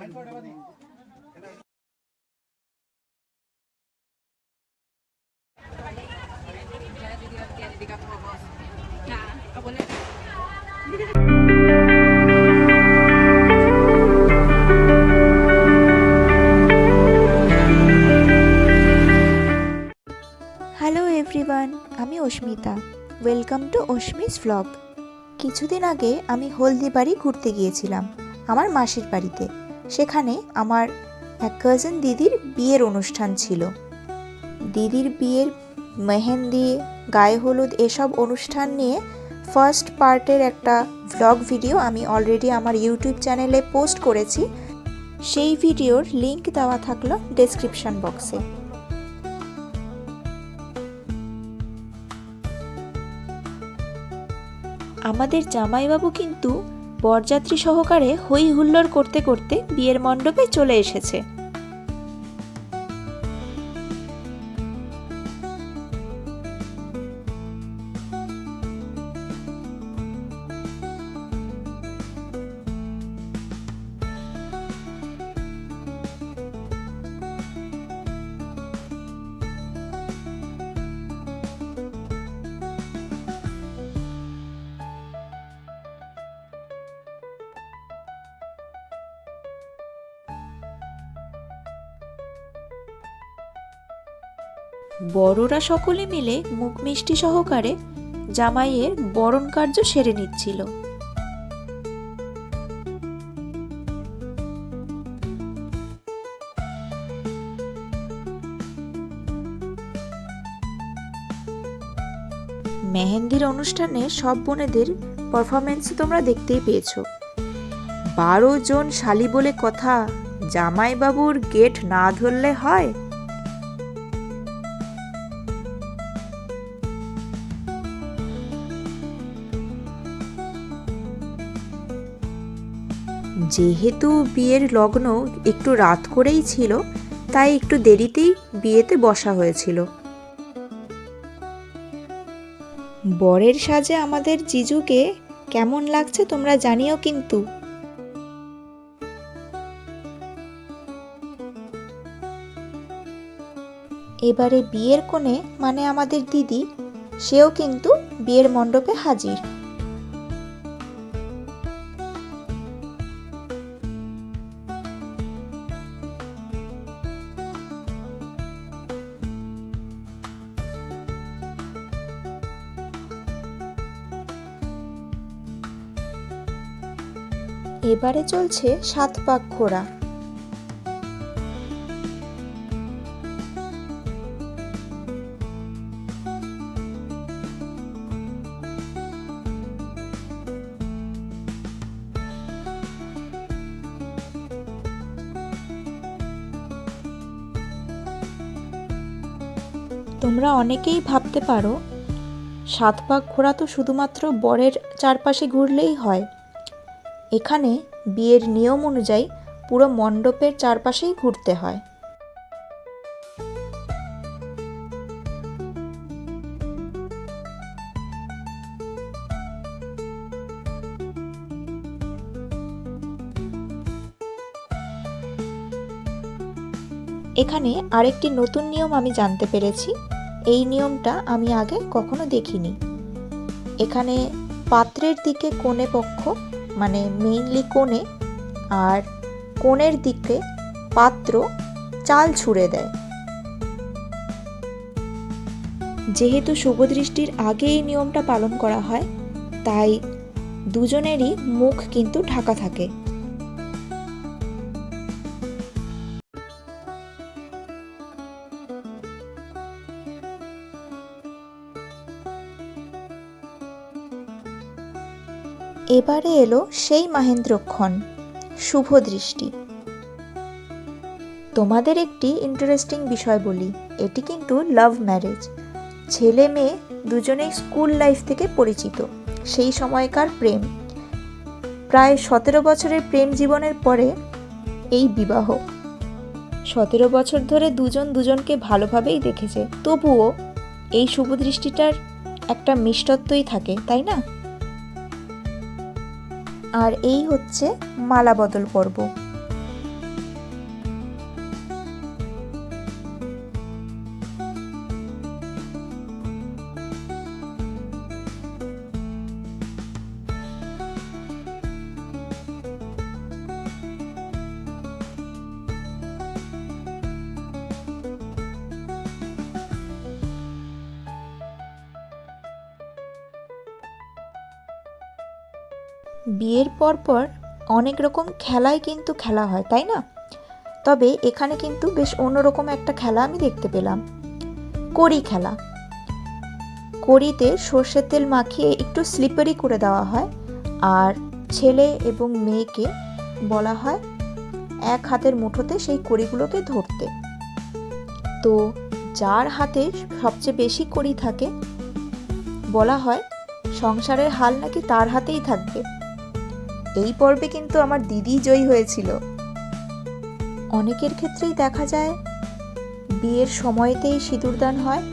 Hello everyone, আমি Asmita. Welcome to Asmi's vlog. কিছুদিন আগে আমি হলদিবাড়ি ঘুরতে গিয়েছিলাম আমার মাসির বাড়িতে। সেখানে আমার এক কাজিন দিদির বিয়ের অনুষ্ঠান ছিল। দিদির বিয়ের মেহেন্দি, গায়ে হলুদ এসব অনুষ্ঠান নিয়ে ফার্স্ট পার্টের একটা ভ্লগ ভিডিও আমি অলরেডি আমার ইউটিউব চ্যানেলে পোস্ট করেছি। সেই ভিডিওর লিংক দেওয়া থাকলো ডেসক্রিপশন বক্সে। আমাদের জামাইবাবু কিন্তু বরযাত্রী সহকারে হই হুল্লোড় করতে করতে বিয়ের মণ্ডপে চলে এসেছে। বড়রা সকলে মিলে মুখ মিষ্টি সহকারে জামাইয়ের বরণ কার্য সেরে নিচ্ছিল। মেহেন্দির অনুষ্ঠানে সব বোনেদের পারফরমেন্স তোমরা দেখতেই পেয়েছো। 12 জন শালি বলে কথা, জামাইবাবুর গেট না ধরলে হয়? যেহেতু বিয়ের লগ্ন একটু রাত করেই ছিল, তাই একটু দেরিতেই বিয়েতে বসা হয়েছিল। বরের সাজে আমাদের জিজুকে কেমন লাগছে তোমরা জানিও কিন্তু। এবারে বিয়ের কোণে মানে আমাদের দিদি, সেও কিন্তু বিয়ের মণ্ডপে হাজির। এবারে চলছে 7 পাক ঘোরা। তোমরা অনেকেই ভাবতে পারো 7 পাক ঘোরা তো শুধুমাত্র বরের চারপাশে ঘুরলেই হয়। এখানে বিয়ের নিয়ম অনুযায়ী পুরো মণ্ডপের চারপাশেই ঘুরতে হয়। এখানে আরেকটি নতুন নিয়ম আমি জানতে পেরেছি। এই নিয়মটা আমি আগে কখনো দেখিনি। এখানে পাত্রের দিকে কনে পক্ষ মানে মেইনলি কনে, আর কনের দিকে পাত্র চাল ছুঁড়ে দেয়। যেহেতু শুভদৃষ্টির আগে এই নিয়মটা পালন করা হয়, তাই দুজনেরই মুখ কিন্তু ঢাকা থাকে। এবারে এলো সেই মহেন্দ্রক্ষণ, শুভ দৃষ্টি। তোমাদের একটি ইন্টারেস্টিং বিষয় বলি, এটি কিন্তু লাভ ম্যারেজ। ছেলে মেয়ে দুজনেই স্কুল লাইফ থেকে পরিচিত, সেই সময়কার প্রেম। প্রায় 17 বছরের প্রেম জীবনের পরে এই বিবাহ। 17 বছর ধরে দুজন দুজনকে ভালোভাবেই দেখেছে, তবুও এই শুভ দৃষ্টিটার একটা মিষ্টত্বই থাকে, তাই না? আর এই হচ্ছে মালা বদল পর্ব। বিয়ের পর অনেক রকম খেলাই কিন্তু খেলা হয়, তাই না? তবে এখানে কিন্তু বেশ অন্যরকম একটা খেলা আমি দেখতে পেলাম, কড়ি খেলা। কড়িতে সর্ষের তেল মাখিয়ে একটু স্লিপারি করে দেওয়া হয়, আর ছেলে এবং মেয়েকে বলা হয় এক হাতের মুঠোতে সেই কড়িগুলোকে ধরতে। তো যার হাতে সবচেয়ে বেশি কড়ি থাকে বলা হয় সংসারের হাল নাকি তার হাতেই থাকবে। এই পর্বে কিন্তু আমার দিদি জয়ী হয়েছিল। অনেকের ক্ষেত্রেই দেখা যায় বিয়ের সময়তেই সিঁদুরদান হয়,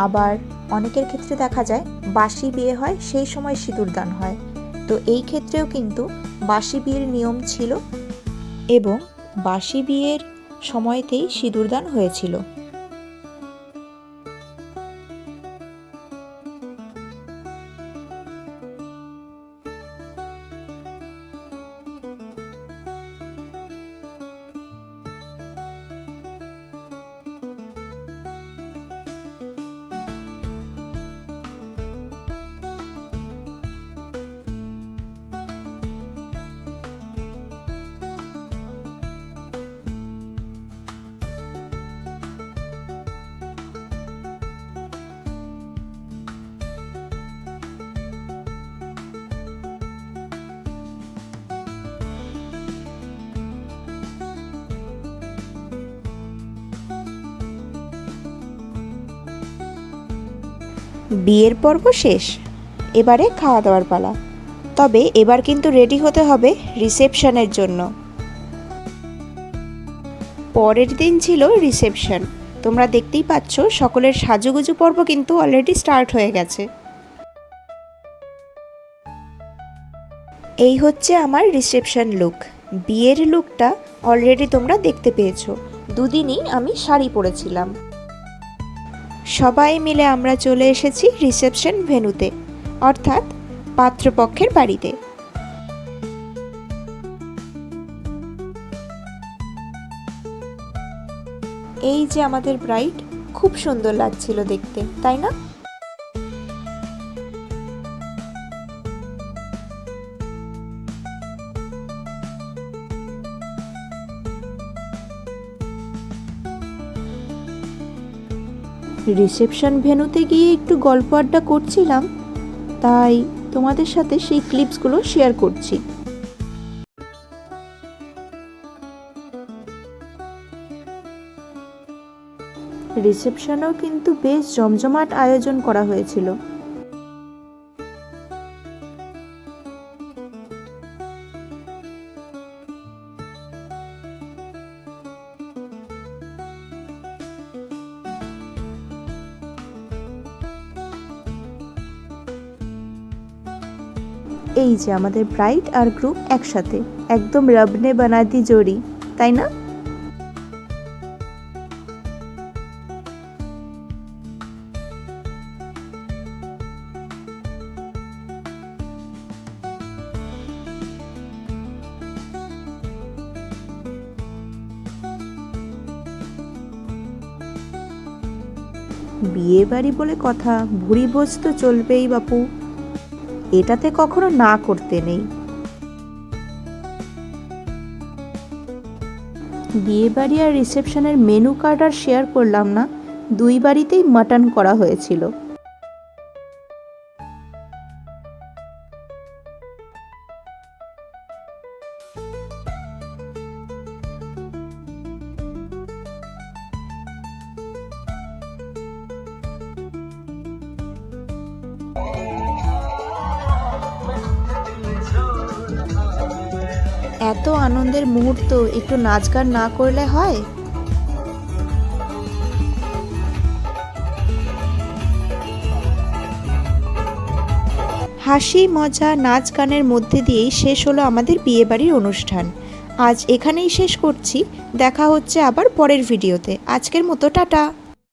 আবার অনেকের ক্ষেত্রে দেখা যায় বাসি বিয়ে হয় সেই সময় সিঁদুরদান হয়। তো এই ক্ষেত্রেও কিন্তু বাসি বিয়ের নিয়ম ছিল এবং বাসি বিয়ের সময়তেই সিঁদুরদান হয়েছিল। বিয়ের পর্ব শেষ, এবারে খাওয়া দাওয়ার পালা। তবে এবার কিন্তু রেডি হতে হবে রিসেপশনের জন্য। পরের দিন ছিল রিসেপশন। তোমরা দেখতেই পাচ্ছ সকলের সাজুগুজু পর্ব কিন্তু অলরেডি স্টার্ট হয়ে গেছে। এই হচ্ছে আমার রিসেপশন লুক। বিয়ের লুকটা অলরেডি তোমরা দেখতে পেয়েছো। দুদিনই আমি শাড়ি পরেছিলাম। সবাই মিলে আমরা চলে এসেছি রিসেপশন ভেন্যুতে, অর্থাৎ পাত্রপক্ষের বাড়িতে। এই যে আমাদের ব্রাইড, খুব সুন্দর লাগছিল দেখতে, তাই না? রিসেপশন ভেন্যুতে গিয়ে একটু গল্প আড্ডা করছিলাম, তাই তোমাদের সাথে সেই ক্লিপসগুলো শেয়ার করছি। রিসেপশনেও কিন্তু বেশ জমজমাট আয়োজন করা হয়েছিল। এই যে আমাদের ব্রাইড আর গ্রুম একসাথে, একদম রব নে বানা দি জোড়ি, তাই না? বিয়ে বাড়ি বলে কথা, ভুরি ভোজ তো চলবেই বাপু, এটাতে কখনো না করতে নেই। বিয়ে বাড়ি আর রিসেপশনের মেনু কার্ড আর শেয়ার করলাম না, দুই বাড়িতেই মাটন করা হয়েছিল। এত আনন্দের মুহূর্ত একটু নাচ গান না করলে হয়? হাসি মজা নাচ গানের মধ্যে দিয়েই শেষ হলো আমাদের বিয়েবাড়ির অনুষ্ঠান। আজ এখানেই শেষ করছি, দেখা হচ্ছে আবার পরের ভিডিওতে। আজকের মতো টাটা।